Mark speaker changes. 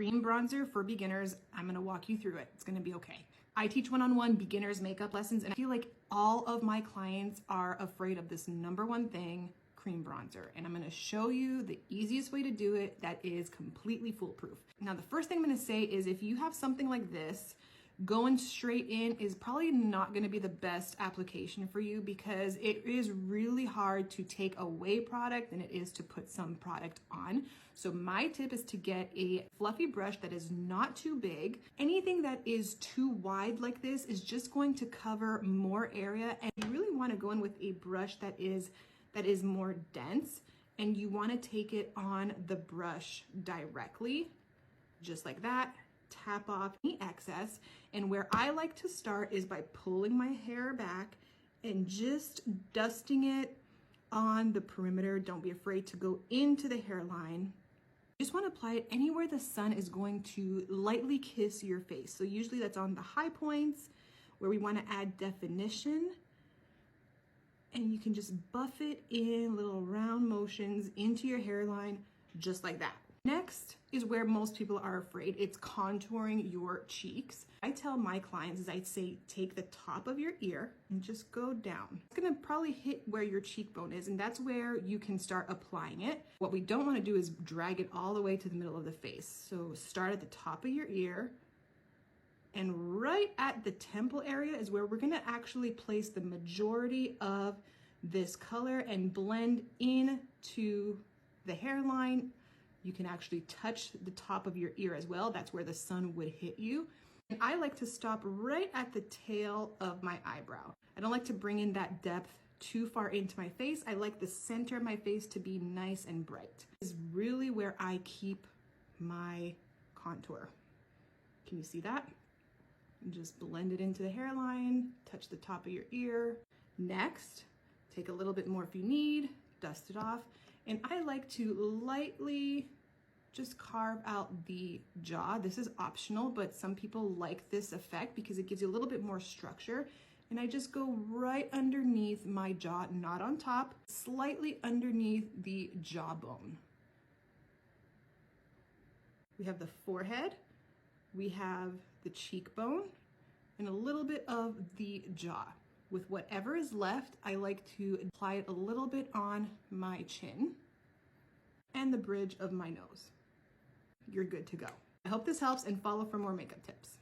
Speaker 1: cream bronzer for beginners. I'm gonna walk you through it. It's gonna be okay. I teach one-on-one beginners makeup lessons, and I feel like all of my clients are afraid of this number one thing, cream bronzer. And I'm gonna show you the easiest way to do it that is completely foolproof. Now, the first thing I'm gonna say is if you have something like this, going straight in is probably not going to be the best application for you because it is really hard to take away product than it is to put some product on. So my tip is to get a fluffy brush that is not too big. Anything that is too wide like this is just going to cover more area, and you really want to go in with a brush that is more dense, and you want to take it on the brush directly, just like that. Tap off any excess, and where I like to start is by pulling my hair back and just dusting it on the perimeter. Don't be afraid to go into the hairline. You just want to apply it anywhere the sun is going to lightly kiss your face. So usually that's on the high points where we want to add definition, and you can just buff it in little round motions into your hairline just like that. Next is where most people are afraid. It's contouring your cheeks. I tell my clients, I say, take the top of your ear and just go down. It's gonna probably hit where your cheekbone is, and that's where you can start applying it. What we don't wanna do is drag it all the way to the middle of the face. So start at the top of your ear, and right at the temple area is where we're gonna actually place the majority of this color and blend into the hairline. You can actually touch the top of your ear as well. That's where the sun would hit you. And I like to stop right at the tail of my eyebrow. I don't like to bring in that depth too far into my face. I like the center of my face to be nice and bright. This is really where I keep my contour. Can you see that? And just blend it into the hairline, touch the top of your ear. Next, take a little bit more if you need, dust it off. And I like to lightly just carve out the jaw. This is optional, but some people like this effect because it gives you a little bit more structure. And I just go right underneath my jaw, not on top, slightly underneath the jawbone. We have the forehead, we have the cheekbone, and a little bit of the jaw. With whatever is left, I like to apply it a little bit on my chin and the bridge of my nose. You're good to go. I hope this helps, and follow for more makeup tips.